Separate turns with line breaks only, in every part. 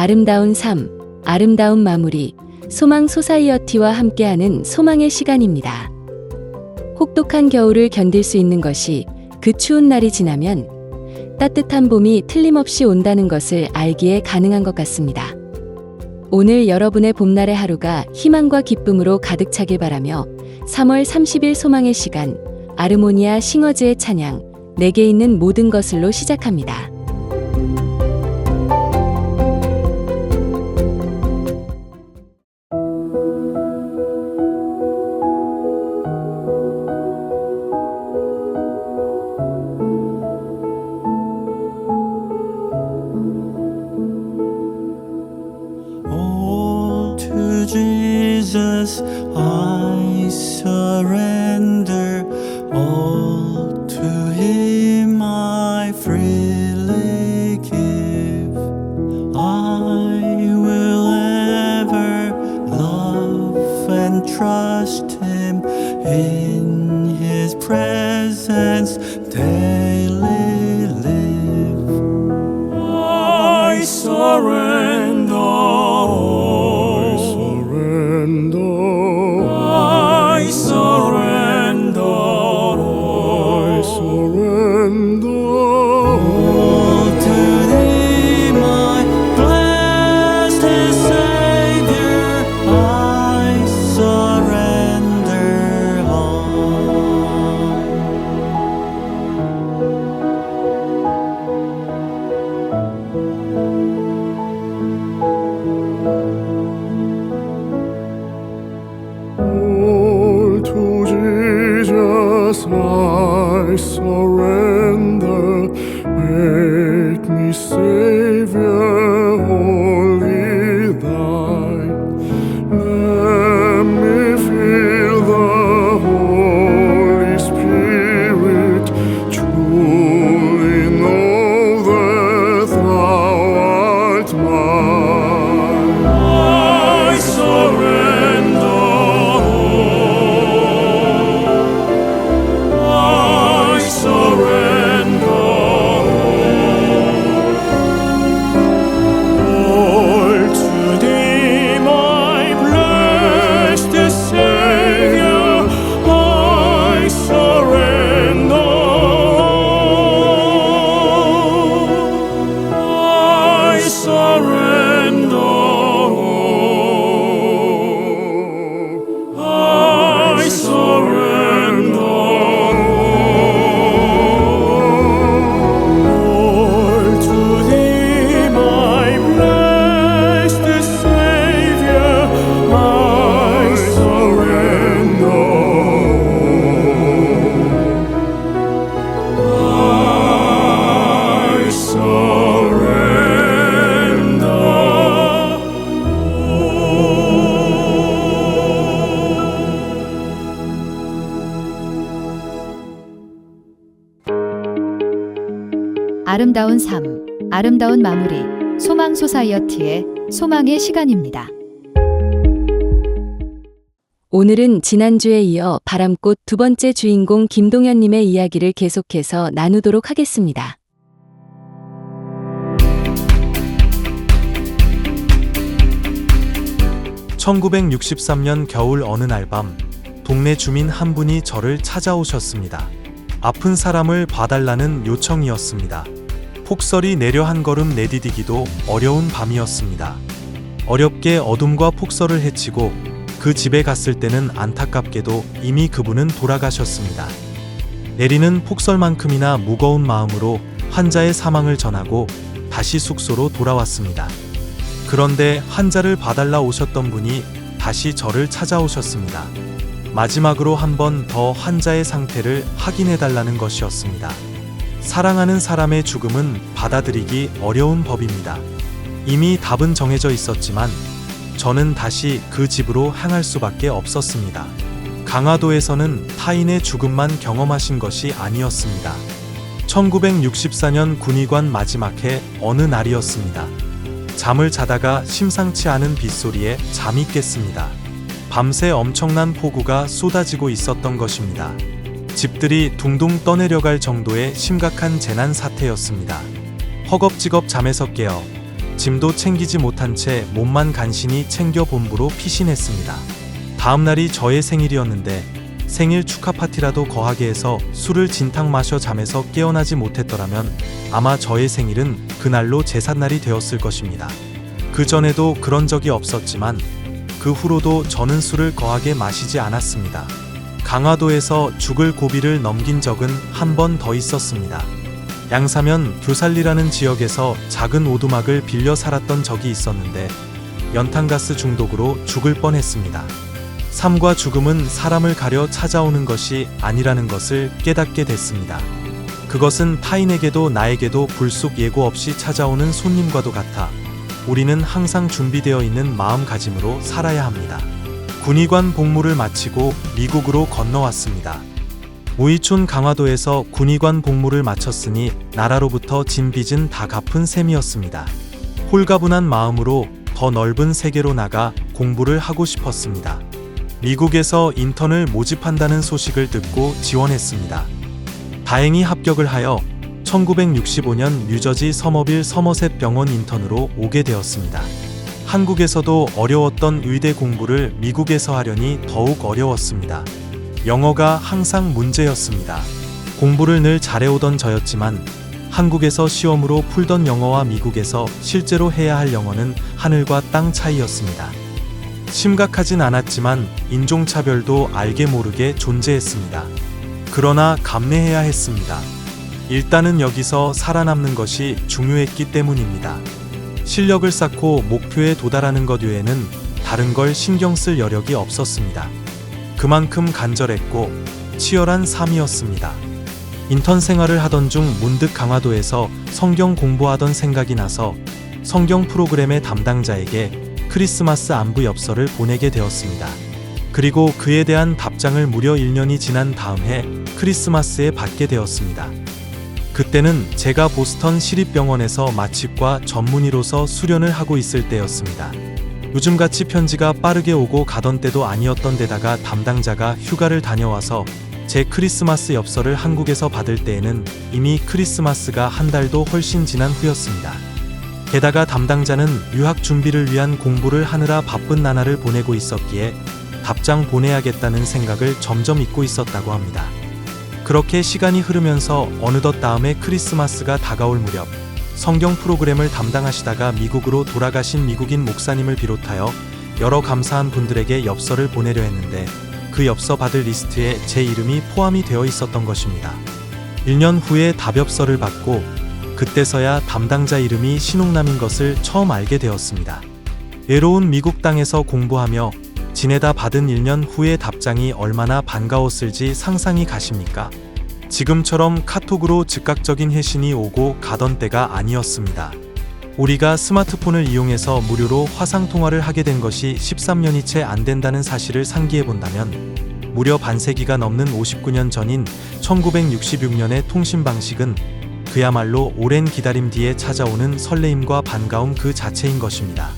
아름다운 삶, 아름다운 마무리, 소망 소사이어티와 함께하는 소망의 시간입니다. 혹독한 겨울을 견딜 수 있는 것이 그 추운 날이 지나면 따뜻한 봄이 틀림없이 온다는 것을 알기에 가능한 것 같습니다. 오늘 여러분의 봄날의 하루가 희망과 기쁨으로 가득 차길 바라며 3월 30일 소망의 시간, 아르모니아 싱어즈의 찬양, 내게 있는 모든 것을로 시작합니다.
Jesus, I surrender all to Him. I freely give. I will ever love and trust Him in His presence daily live. I surrender.
I surrender, make me Savior, wholly thine. Let me feel the Holy Spirit, truly know that thou art mine. I surrender.
아름다운 삶, 아름다운 마무리, 소망 소사이어티의 소망의 시간입니다.
오늘은 지난주에 이어 바람꽃 두 번째 주인공 김동현님의 이야기를 계속해서 나누도록 하겠습니다.
(1963년) 겨울 어느 날 밤 동네 주민 한 분이 저를 찾아오셨습니다. 아픈 사람을 봐달라는 요청이었습니다. 폭설이 내려 한 걸음 내디디기도 어려운 밤이었습니다. 어렵게 어둠과 폭설을 헤치고 그 집에 갔을 때는 안타깝게도 이미 그분은 돌아가셨습니다. 내리는 폭설만큼이나 무거운 마음으로 환자의 사망을 전하고 다시 숙소로 돌아왔습니다. 그런데 환자를 봐달라 오셨던 분이 다시 저를 찾아오셨습니다. 마지막으로 한 번 더 환자의 상태를 확인해달라는 것이었습니다. 사랑하는 사람의 죽음은 받아들이기 어려운 법입니다. 이미 답은 정해져 있었지만 저는 다시 그 집으로 향할 수밖에 없었습니다. 강화도에서는 타인의 죽음만 경험하신 것이 아니었습니다. 1964년 군의관 마지막 해 어느 날이었습니다. 잠을 자다가 심상치 않은 빗소리에 잠이 깼습니다. 밤새 엄청난 폭우가 쏟아지고 있었던 것입니다. 집들이 둥둥 떠내려갈 정도의 심각한 재난 사태였습니다. 허겁지겁 잠에서 깨어 짐도 챙기지 못한 채 몸만 간신히 챙겨 본부로 피신했습니다. 다음 날이 저의 생일이었는데 생일 축하 파티라도 거하게 해서 술을 진탕 마셔 잠에서 깨어나지 못했더라면 아마 저의 생일은 그날로 제삿날이 되었을 것입니다. 그 전에도 그런 적이 없었지만 그 후로도 저는 술을 거하게 마시지 않았습니다. 강화도에서 죽을 고비를 넘긴 적은 한 번 더 있었습니다. 양사면 교살리라는 지역에서 작은 오두막을 빌려 살았던 적이 있었는데 연탄가스 중독으로 죽을 뻔했습니다. 삶과 죽음은 사람을 가려 찾아오는 것이 아니라는 것을 깨닫게 됐습니다. 그것은 타인에게도 나에게도 불쑥 예고 없이 찾아오는 손님과도 같아 우리는 항상 준비되어 있는 마음가짐으로 살아야 합니다. 군의관 복무를 마치고 미국으로 건너왔습니다. 무이촌 강화도에서 군의관 복무를 마쳤으니 나라로부터 진 빚은 다 갚은 셈이었습니다. 홀가분한 마음으로 더 넓은 세계로 나가 공부를 하고 싶었습니다. 미국에서 인턴을 모집한다는 소식을 듣고 지원했습니다. 다행히 합격을 하여 1965년 뉴저지 서머빌 서머셋 병원 인턴으로 오게 되었습니다. 한국에서도 어려웠던 의대 공부를 미국에서 하려니 더욱 어려웠습니다. 영어가 항상 문제였습니다. 공부를 늘 잘해오던 저였지만 한국에서 시험으로 풀던 영어와 미국에서 실제로 해야 할 영어는 하늘과 땅 차이였습니다. 심각하진 않았지만 인종차별도 알게 모르게 존재했습니다. 그러나 감내해야 했습니다. 일단은 여기서 살아남는 것이 중요했기 때문입니다. 실력을 쌓고 목표에 도달하는 것 외에는 다른 걸 신경 쓸 여력이 없었습니다. 그만큼 간절했고 치열한 삶이었습니다. 인턴 생활을 하던 중 문득 강화도에서 성경 공부하던 생각이 나서 성경 프로그램의 담당자에게 크리스마스 안부 엽서를 보내게 되었습니다. 그리고 그에 대한 답장을 무려 1년이 지난 다음 해 크리스마스에 받게 되었습니다. 그때는 제가 보스턴 시립병원에서 마취과 전문의로서 수련을 하고 있을 때였습니다. 요즘같이 편지가 빠르게 오고 가던 때도 아니었던 데다가 담당자가 휴가를 다녀와서 제 크리스마스 엽서를 한국에서 받을 때에는 이미 크리스마스가 한 달도 훨씬 지난 후였습니다. 게다가 담당자는 유학 준비를 위한 공부를 하느라 바쁜 나날을 보내고 있었기에 답장 보내야겠다는 생각을 점점 잊고 있었다고 합니다. 그렇게 시간이 흐르면서 어느덧 다음에 크리스마스가 다가올 무렵 성경 프로그램을 담당하시다가 미국으로 돌아가신 미국인 목사님을 비롯하여 여러 감사한 분들에게 엽서를 보내려 했는데 그 엽서 받을 리스트에 제 이름이 포함이 되어 있었던 것입니다. 1년 후에 답엽서를 받고 그때서야 담당자 이름이 신옥남인 것을 처음 알게 되었습니다. 외로운 미국 땅에서 공부하며 지내다 받은 1년 후의 답장이 얼마나 반가웠을지 상상이 가십니까? 지금처럼 카톡으로 즉각적인 회신이 오고 가던 때가 아니었습니다. 우리가 스마트폰을 이용해서 무료로 화상통화를 하게 된 것이 13년이 채 안 된다는 사실을 상기해 본다면 무려 반세기가 넘는 59년 전인 1966년의 통신 방식은 그야말로 오랜 기다림 뒤에 찾아오는 설레임과 반가움 그 자체인 것입니다.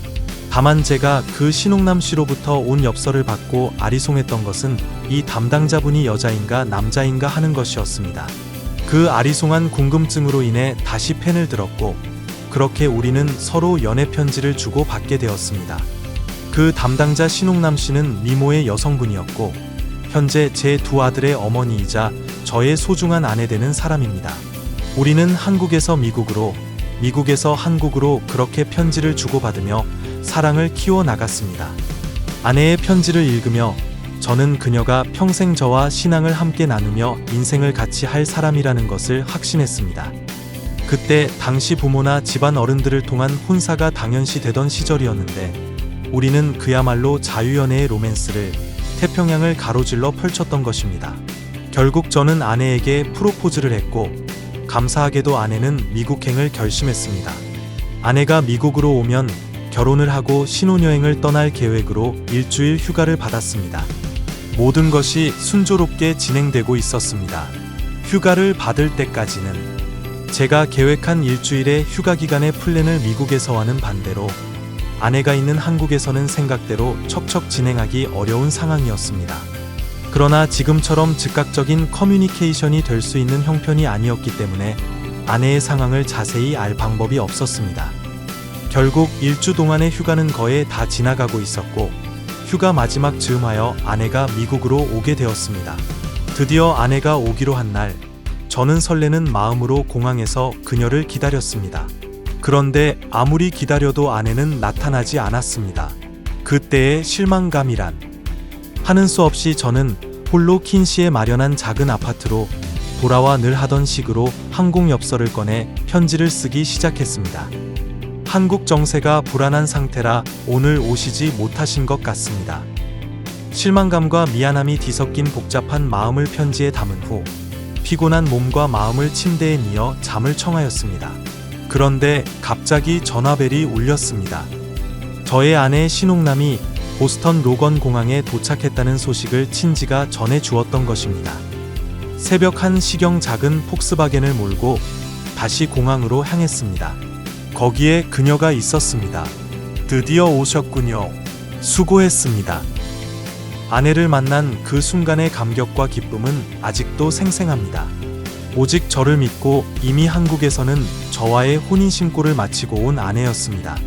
다만 제가 그 신옥남 씨로부터 온 엽서를 받고 아리송했던 것은 이 담당자분이 여자인가 남자인가 하는 것이었습니다. 그 아리송한 궁금증으로 인해 다시 펜을 들었고 그렇게 우리는 서로 연애 편지를 주고 받게 되었습니다. 그 담당자 신옥남 씨는 미모의 여성분이었고 현재 제 두 아들의 어머니이자 저의 소중한 아내 되는 사람입니다. 우리는 한국에서 미국으로, 미국에서 한국으로 그렇게 편지를 주고받으며 사랑을 키워나갔습니다. 아내의 편지를 읽으며 저는 그녀가 평생 저와 신앙을 함께 나누며 인생을 같이 할 사람이라는 것을 확신했습니다. 그때 당시 부모나 집안 어른들을 통한 혼사가 당연시 되던 시절이었는데 우리는 그야말로 자유연애의 로맨스를 태평양을 가로질러 펼쳤던 것입니다. 결국 저는 아내에게 프로포즈를 했고 감사하게도 아내는 미국행을 결심했습니다. 아내가 미국으로 오면 결혼을 하고 신혼여행을 떠날 계획으로 일주일 휴가를 받았습니다. 모든 것이 순조롭게 진행되고 있었습니다. 휴가를 받을 때까지는 제가 계획한 일주일의 휴가 기간의 플랜을 미국에서와는 반대로 아내가 있는 한국에서는 생각대로 척척 진행하기 어려운 상황이었습니다. 그러나 지금처럼 즉각적인 커뮤니케이션이 될 수 있는 형편이 아니었기 때문에 아내의 상황을 자세히 알 방법이 없었습니다. 결국 일주 동안의 휴가는 거의 다 지나가고 있었고 휴가 마지막 즈음하여 아내가 미국으로 오게 되었습니다. 드디어 아내가 오기로 한 날, 저는 설레는 마음으로 공항에서 그녀를 기다렸습니다. 그런데 아무리 기다려도 아내는 나타나지 않았습니다. 그때의 실망감이란, 하는 수 없이 저는 홀로 킨시에 마련한 작은 아파트로 돌아와 늘 하던 식으로 항공 엽서를 꺼내 편지를 쓰기 시작했습니다. 한국 정세가 불안한 상태라 오늘 오시지 못하신 것 같습니다. 실망감과 미안함이 뒤섞인 복잡한 마음을 편지에 담은 후 피곤한 몸과 마음을 침대에 뉘어 잠을 청하였습니다. 그런데 갑자기 전화벨이 울렸습니다. 저의 아내 신옥남이 보스턴 로건 공항에 도착했다는 소식을 친지가 전해 주었던 것입니다. 새벽 1시경 작은 폭스바겐을 몰고 다시 공항으로 향했습니다. 거기에 그녀가 있었습니다. 드디어 오셨군요. 수고했습니다. 아내를 만난 그 순간의 감격과 기쁨은 아직도 생생합니다. 오직 저를 믿고 이미 한국에서는 저와의 혼인신고를 마치고 온 아내였습니다.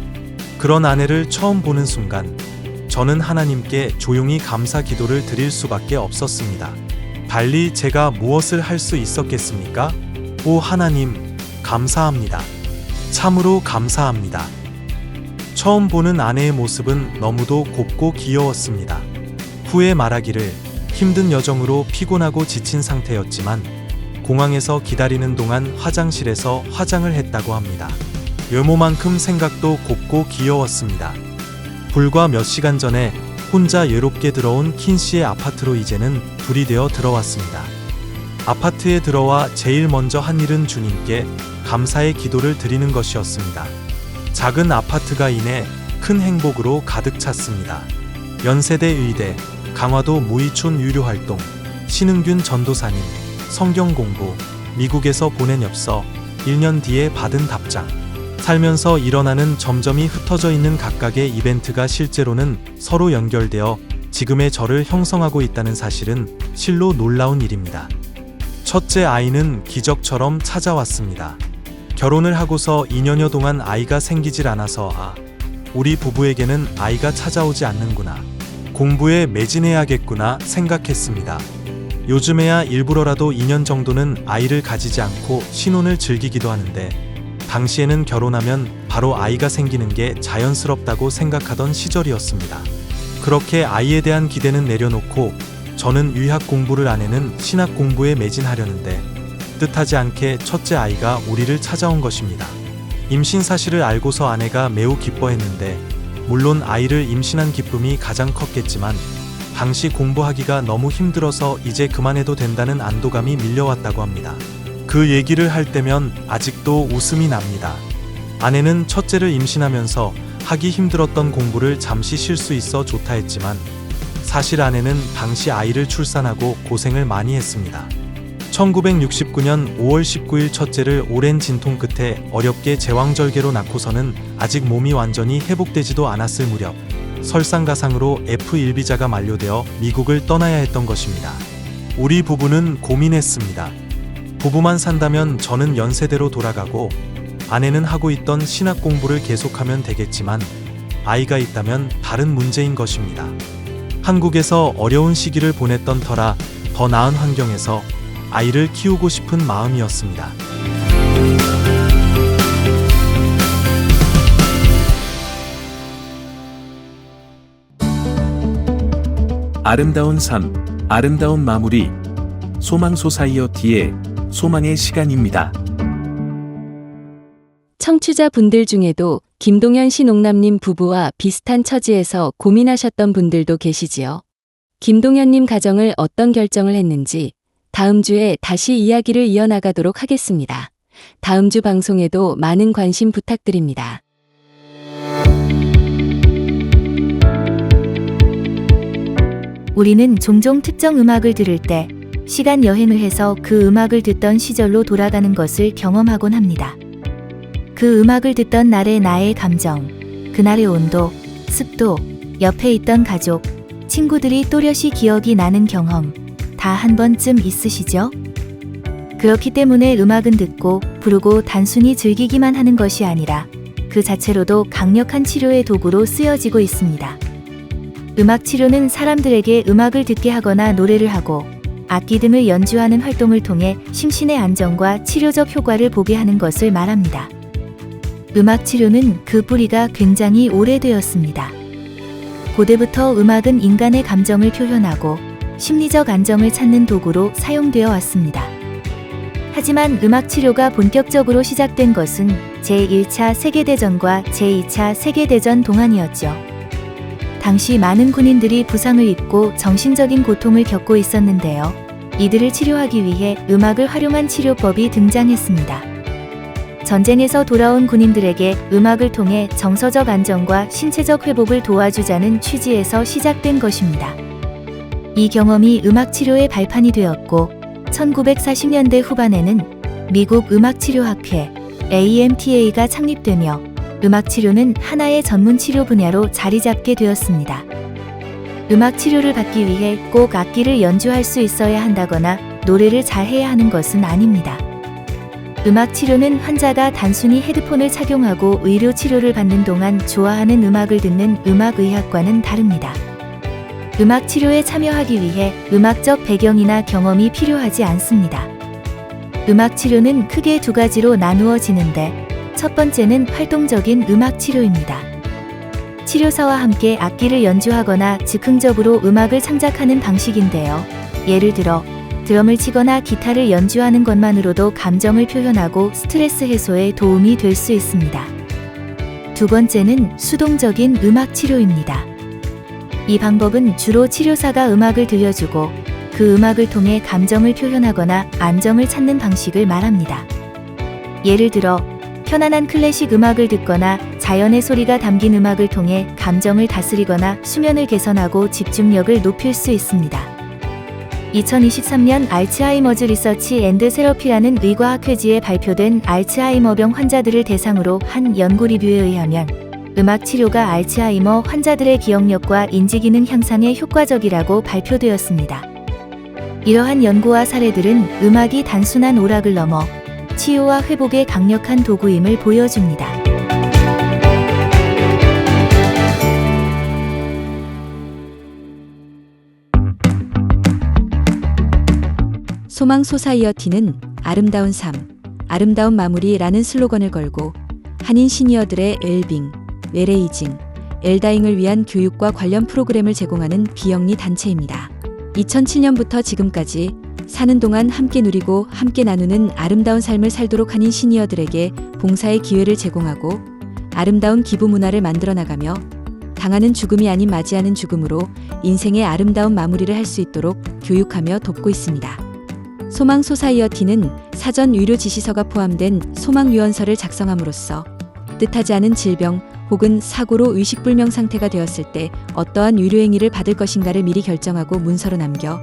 그런 아내를 처음 보는 순간 저는 하나님께 조용히 감사 기도를 드릴 수밖에 없었습니다. 달리 제가 무엇을 할 수 있었겠습니까? 오 하나님, 감사합니다. 참으로 감사합니다. 처음 보는 아내의 모습은 너무도 곱고 귀여웠습니다. 후에 말하기를 힘든 여정으로 피곤하고 지친 상태였지만 공항에서 기다리는 동안 화장실에서 화장을 했다고 합니다. 외모만큼 생각도 곱고 귀여웠습니다. 불과 몇 시간 전에 혼자 외롭게 들어온 킨씨의 아파트로 이제는 둘이 되어 들어왔습니다. 아파트에 들어와 제일 먼저 한 일은 주님께 감사의 기도를 드리는 것이었습니다. 작은 아파트가 이내 큰 행복으로 가득 찼습니다. 연세대 의대, 강화도 무이촌 유료활동, 신흥균 전도사님, 성경 공부, 미국에서 보낸 엽서, 1년 뒤에 받은 답장. 살면서 일어나는 점점이 흩어져 있는 각각의 이벤트가 실제로는 서로 연결되어 지금의 저를 형성하고 있다는 사실은 실로 놀라운 일입니다. 첫째 아이는 기적처럼 찾아왔습니다. 결혼을 하고서 2년여 동안 아이가 생기질 않아서 우리 부부에게는 아이가 찾아오지 않는구나. 공부에 매진해야겠구나 생각했습니다. 요즘에야 일부러라도 2년 정도는 아이를 가지지 않고 신혼을 즐기기도 하는데 당시에는 결혼하면 바로 아이가 생기는 게 자연스럽다고 생각하던 시절이었습니다. 그렇게 아이에 대한 기대는 내려놓고 저는 유학 공부를 아내는 신학 공부에 매진하려는데 뜻하지 않게 첫째 아이가 우리를 찾아온 것입니다. 임신 사실을 알고서 아내가 매우 기뻐했는데 물론 아이를 임신한 기쁨이 가장 컸겠지만 당시 공부하기가 너무 힘들어서 이제 그만해도 된다는 안도감이 밀려왔다고 합니다. 그 얘기를 할 때면 아직도 웃음이 납니다. 아내는 첫째를 임신하면서 하기 힘들었던 공부를 잠시 쉴 수 있어 좋다 했지만 사실 아내는 당시 아이를 출산하고 고생을 많이 했습니다. 1969년 5월 19일 첫째를 오랜 진통 끝에 어렵게 제왕절개로 낳고서는 아직 몸이 완전히 회복되지도 않았을 무렵 설상가상으로 F1 비자가 만료되어 미국을 떠나야 했던 것입니다. 우리 부부는 고민했습니다. 부부만 산다면 저는 연세대로 돌아가고 아내는 하고 있던 신학 공부를 계속하면 되겠지만 아이가 있다면 다른 문제인 것입니다. 한국에서 어려운 시기를 보냈던 터라 더 나은 환경에서 아이를 키우고 싶은 마음이었습니다.
아름다운 삶, 아름다운 마무리. 소망 소사이어티의 소망의 시간입니다.
청취자분들 중에도 김동현 신옥남님 부부와 비슷한 처지에서 고민하셨던 분들도 계시지요. 김동현님 가정을 어떤 결정을 했는지 다음 주에 다시 이야기를 이어나가도록 하겠습니다. 다음 주 방송에도 많은 관심 부탁드립니다.
우리는 종종 특정 음악을 들을 때 시간 여행을 해서 그 음악을 듣던 시절로 돌아가는 것을 경험하곤 합니다. 그 음악을 듣던 날의 나의 감정, 그날의 온도, 습도, 옆에 있던 가족, 친구들이 또렷이 기억이 나는 경험, 다 한 번쯤 있으시죠? 그렇기 때문에 음악은 듣고 부르고 단순히 즐기기만 하는 것이 아니라 그 자체로도 강력한 치료의 도구로 쓰여지고 있습니다. 음악 치료는 사람들에게 음악을 듣게 하거나 노래를 하고 악기 등을 연주하는 활동을 통해 심신의 안정과 치료적 효과를 보게 하는 것을 말합니다. 음악 치료는 그 뿌리가 굉장히 오래되었습니다. 고대부터 음악은 인간의 감정을 표현하고 심리적 안정을 찾는 도구로 사용되어 왔습니다. 하지만 음악 치료가 본격적으로 시작된 것은 제1차 세계대전과 제2차 세계대전 동안이었죠. 당시 많은 군인들이 부상을 입고 정신적인 고통을 겪고 있었는데요. 이들을 치료하기 위해 음악을 활용한 치료법이 등장했습니다. 전쟁에서 돌아온 군인들에게 음악을 통해 정서적 안정과 신체적 회복을 도와주자는 취지에서 시작된 것입니다. 이 경험이 음악 치료의 발판이 되었고 1940년대 후반에는 미국 음악치료학회 AMTA가 창립되며 음악 치료는 하나의 전문 치료 분야로 자리 잡게 되었습니다. 음악 치료를 받기 위해 꼭 악기를 연주할 수 있어야 한다거나 노래를 잘해야 하는 것은 아닙니다. 음악 치료는 환자가 단순히 헤드폰을 착용하고 의료 치료를 받는 동안 좋아하는 음악을 듣는 음악의학과는 다릅니다. 음악 치료에 참여하기 위해 음악적 배경이나 경험이 필요하지 않습니다. 음악 치료는 크게 두 가지로 나누어지는데 첫 번째는 활동적인 음악 치료입니다. 치료사와 함께 악기를 연주하거나 즉흥적으로 음악을 창작하는 방식인데요. 예를 들어 드럼을 치거나 기타를 연주하는 것만으로도 감정을 표현하고 스트레스 해소에 도움이 될 수 있습니다. 두 번째는 수동적인 음악 치료입니다. 이 방법은 주로 치료사가 음악을 들려주고 그 음악을 통해 감정을 표현하거나 안정을 찾는 방식을 말합니다. 예를 들어 편안한 클래식 음악을 듣거나 자연의 소리가 담긴 음악을 통해 감정을 다스리거나 수면을 개선하고 집중력을 높일 수 있습니다. 2023년 알츠하이머즈 리서치 앤드 세러피라는 의과학회지에 발표된 알츠하이머병 환자들을 대상으로 한 연구 리뷰에 의하면 음악 치료가 알츠하이머 환자들의 기억력과 인지기능 향상에 효과적이라고 발표되었습니다. 이러한 연구와 사례들은 음악이 단순한 오락을 넘어 치유와 회복에 강력한 도구임을 보여줍니다.
소망 소사이어티는 아름다운 삶, 아름다운 마무리라는 슬로건을 걸고 한인 시니어들의 웰빙, 웰에이징, 엘다잉을 위한 교육과 관련 프로그램을 제공하는 비영리 단체입니다. 2007년부터 지금까지 사는 동안 함께 누리고 함께 나누는 아름다운 삶을 살도록 하는 시니어들에게 봉사의 기회를 제공하고 아름다운 기부 문화를 만들어 나가며 당하는 죽음이 아닌 맞이하는 죽음으로 인생의 아름다운 마무리를 할 수 있도록 교육하며 돕고 있습니다. 소망 소사이어티는 사전 의료 지시서가 포함된 소망 유언서를 작성함으로써 뜻하지 않은 질병 혹은 사고로 의식불명 상태가 되었을 때 어떠한 의료행위를 받을 것인가를 미리 결정하고 문서로 남겨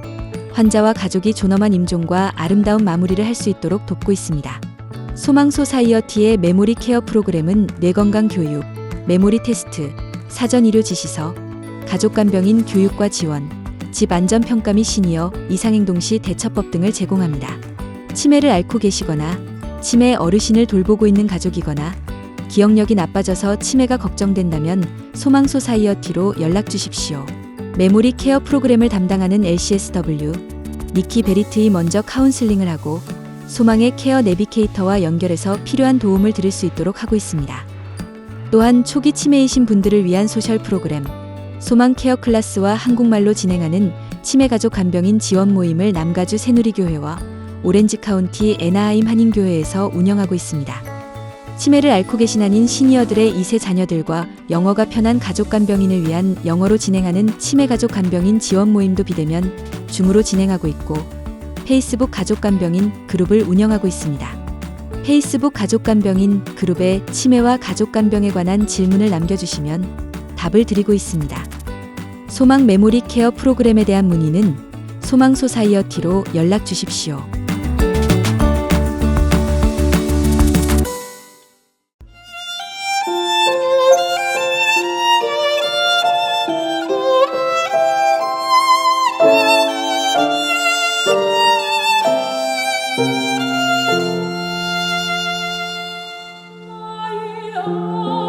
환자와 가족이 존엄한 임종과 아름다운 마무리를 할 수 있도록 돕고 있습니다. 소망 소사이어티의 메모리 케어 프로그램은 뇌건강 교육, 메모리 테스트, 사전 의료 지시서, 가족간병인 교육과 지원, 집 안전평가 및 시니어 이상행동 시 대처법 등을 제공합니다. 치매를 앓고 계시거나 치매 어르신을 돌보고 있는 가족이거나 기억력이 나빠져서 치매가 걱정된다면 소망 소사이어티로 연락 주십시오. 메모리 케어 프로그램을 담당하는 LCSW, 니키 베리트이 먼저 카운슬링을 하고 소망의 케어 내비게이터와 연결해서 필요한 도움을 드릴 수 있도록 하고 있습니다. 또한 초기 치매이신 분들을 위한 소셜 프로그램, 소망 케어 클래스와 한국말로 진행하는 치매 가족 간병인 지원 모임을 남가주 새누리교회와 오렌지 카운티 애나하임 한인교회에서 운영하고 있습니다. 치매를 앓고 계신 한인 시니어들의 2세 자녀들과 영어가 편한 가족 간병인을 위한 영어로 진행하는 치매 가족 간병인 지원 모임도 비대면 줌으로 진행하고 있고 페이스북 가족 간병인 그룹을 운영하고 있습니다. 페이스북 가족 간병인 그룹에 치매와 가족 간병에 관한 질문을 남겨주시면 답을 드리고 있습니다. 소망 메모리 케어 프로그램에 대한 문의는 소망 소사이어티로 연락 주십시오.
Oh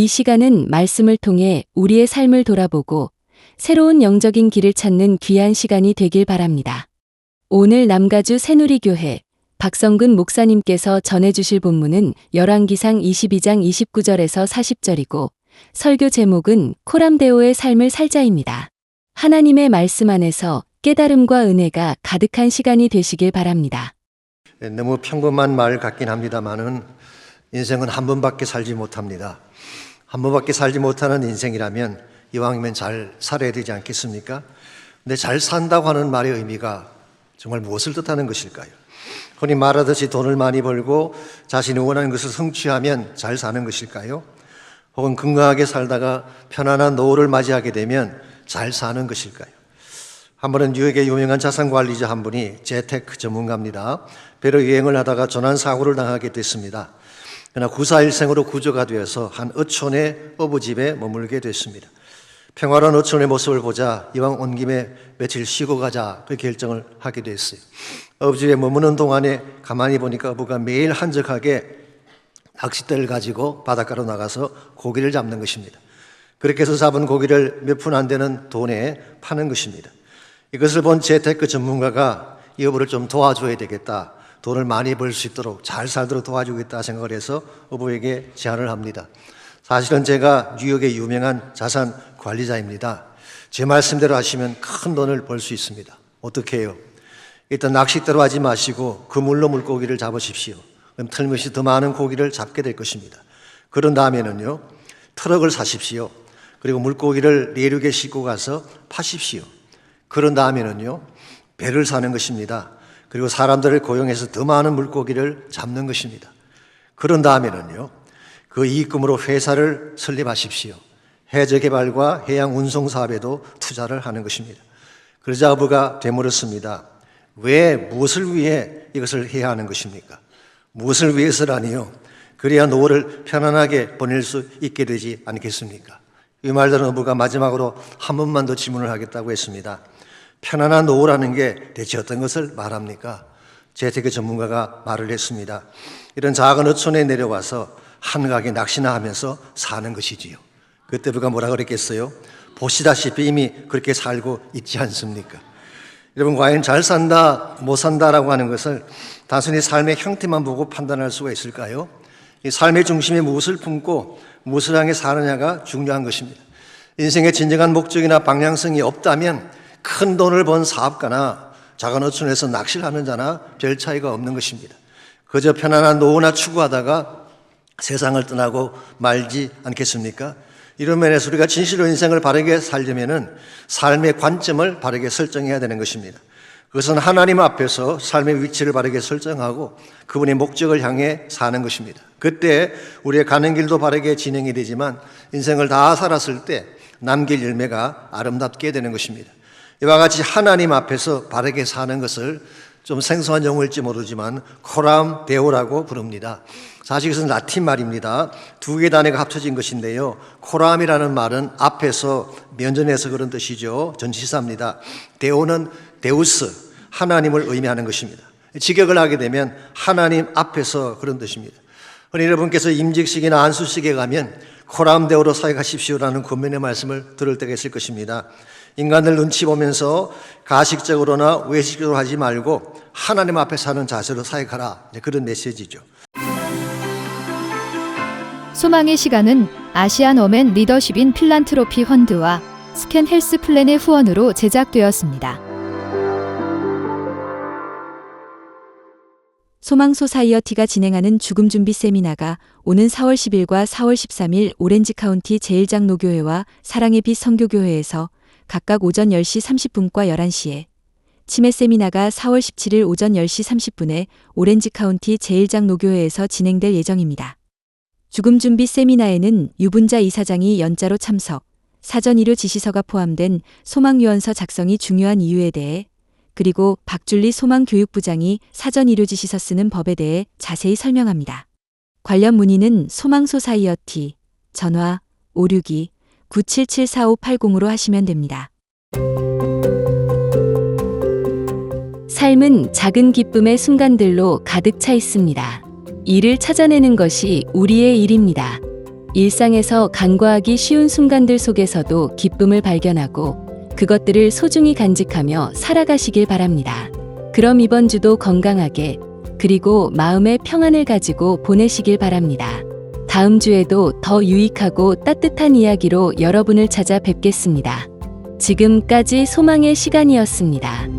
시간은 말씀을 통해 우리의 삶을 돌아보고 새로운 영적인 길을 찾는 귀한 시간이 되길 바랍니다. 오늘 남가주 새누리교회 박성근 목사님께서 전해주실 본문은 열왕기상 22장 29절에서 40절이고 설교 제목은 코람데오의 삶을 살자입니다. 하나님의 말씀 안에서 깨달음과 은혜가 가득한 시간이 되시길 바랍니다.
너무 평범한 말 같긴 합니다만은 인생은 한 번밖에 살지 못합니다. 한 번밖에 살지 못하는 인생이라면 이왕이면 잘 살아야 되지 않겠습니까? 근데 잘 산다고 하는 말의 의미가 정말 무엇을 뜻하는 것일까요? 흔히 말하듯이 돈을 많이 벌고 자신이 원하는 것을 성취하면 잘 사는 것일까요? 혹은 건강하게 살다가 편안한 노후를 맞이하게 되면 잘 사는 것일까요? 한 번은 뉴욕의 유명한 자산관리자 한 분이 재테크 전문가입니다. 배로 여행을 하다가 조난사고를 당하게 됐습니다. 그러나 구사일생으로 구조가 되어서 한 어촌의 어부집에 머물게 됐습니다. 평화로운 어촌의 모습을 보자 이왕 온 김에 며칠 쉬고 가자 그 결정을 하게 됐어요. 어부집에 머무는 동안에 가만히 보니까 어부가 매일 한적하게 낚싯대를 가지고 바닷가로 나가서 고기를 잡는 것입니다. 그렇게 해서 잡은 고기를 몇 푼 안 되는 돈에 파는 것입니다. 이것을 본 재테크 전문가가 이 어부를 좀 도와줘야 되겠다. 돈을 많이 벌 수 있도록 잘 살도록 도와주겠다 생각을 해서 어부에게 제안을 합니다. 사실은 제가 뉴욕의 유명한 자산 관리자입니다. 제 말씀대로 하시면 큰 돈을 벌 수 있습니다. 어떻게 해요? 일단 낚싯대로 하지 마시고 그물로 물고기를 잡으십시오. 그럼 틀림없이 더 많은 고기를 잡게 될 것입니다. 그런 다음에는요, 트럭을 사십시오. 그리고 물고기를 내륙에 싣고 가서 파십시오. 그런 다음에는요, 배를 사는 것입니다. 그리고 사람들을 고용해서 더 많은 물고기를 잡는 것입니다. 그런 다음에는요, 그 이익금으로 회사를 설립하십시오. 해저 개발과 해양 운송 사업에도 투자를 하는 것입니다. 그러자 어부가 되물었습니다. 왜, 무엇을 위해 이것을 해야 하는 것입니까? 무엇을 위해서라니요? 그래야 노후를 편안하게 보낼 수 있게 되지 않겠습니까? 이 말 들은 어부가 마지막으로 한 번만 더 질문을 하겠다고 했습니다. 편안한 노후라는 게 대체 어떤 것을 말합니까? 재테크 전문가가 말을 했습니다. 이런 작은 어촌에 내려와서 한가하게 낚시나 하면서 사는 것이지요. 그때 누가 뭐라 그랬겠어요? 보시다시피 이미 그렇게 살고 있지 않습니까? 여러분, 과연 잘 산다, 못 산다라고 하는 것을 단순히 삶의 형태만 보고 판단할 수가 있을까요? 이 삶의 중심에 무엇을 품고 무엇을 향해 사느냐가 중요한 것입니다. 인생의 진정한 목적이나 방향성이 없다면 큰 돈을 번 사업가나 작은 어촌에서 낚시를 하는 자나 별 차이가 없는 것입니다. 그저 편안한 노후나 추구하다가 세상을 떠나고 말지 않겠습니까? 이런 면에서 우리가 진실로 인생을 바르게 살려면은 삶의 관점을 바르게 설정해야 되는 것입니다. 그것은 하나님 앞에서 삶의 위치를 바르게 설정하고 그분의 목적을 향해 사는 것입니다. 그때 우리의 가는 길도 바르게 진행이 되지만 인생을 다 살았을 때 남길 열매가 아름답게 되는 것입니다. 이와 같이 하나님 앞에서 바르게 사는 것을 좀 생소한 용어일지 모르지만 코람 데오라고 부릅니다. 사실 이것은 라틴 말입니다. 두 개의 단어가 합쳐진 것인데요. 코람이라는 말은 앞에서 면전에서 그런 뜻이죠. 전치사입니다. 데오는 데우스, 하나님을 의미하는 것입니다. 직역을 하게 되면 하나님 앞에서 그런 뜻입니다. 흔히 여러분께서 임직식이나 안수식에 가면 코람 데오로 사역하십시오라는 권면의 말씀을 들을 때가 있을 것입니다. 인간들 눈치 보면서 가식적으로나 외식적으로 하지 말고 하나님 앞에 사는 자세로 사역하라. 그런 메시지죠.
소망의 시간은 아시안 어맨 리더십인 필란트로피 펀드와 스캔 헬스 플랜의 후원으로 제작되었습니다.
소망소사이어티가 진행하는 죽음 준비 세미나가 오는 4월 10일과 4월 13일 오렌지 카운티 제1장로교회와 사랑의 빛 선교교회에서 각각 오전 10시 30분과 11시에, 치매 세미나가 4월 17일 오전 10시 30분에 오렌지 카운티 제1장로교회에서 진행될 예정입니다. 죽음 준비 세미나에는 유분자 이사장이 연자로 참석, 사전 의료 지시서가 포함된 소망 유언서 작성이 중요한 이유에 대해, 그리고 박줄리 소망교육부장이 사전 의료 지시서 쓰는 법에 대해 자세히 설명합니다. 관련 문의는 소망소사이어티 전화 562-977-4580으로 하시면 됩니다. 삶은 작은 기쁨의 순간들로 가득 차 있습니다. 이를 찾아내는 것이 우리의 일입니다. 일상에서 간과하기 쉬운 순간들 속에서도 기쁨을 발견하고 그것들을 소중히 간직하며 살아가시길 바랍니다. 그럼 이번 주도 건강하게 그리고 마음의 평안을 가지고 보내시길 바랍니다. 다음 주에도 더 유익하고 따뜻한 이야기로 여러분을 찾아뵙겠습니다. 지금까지 소망의 시간이었습니다.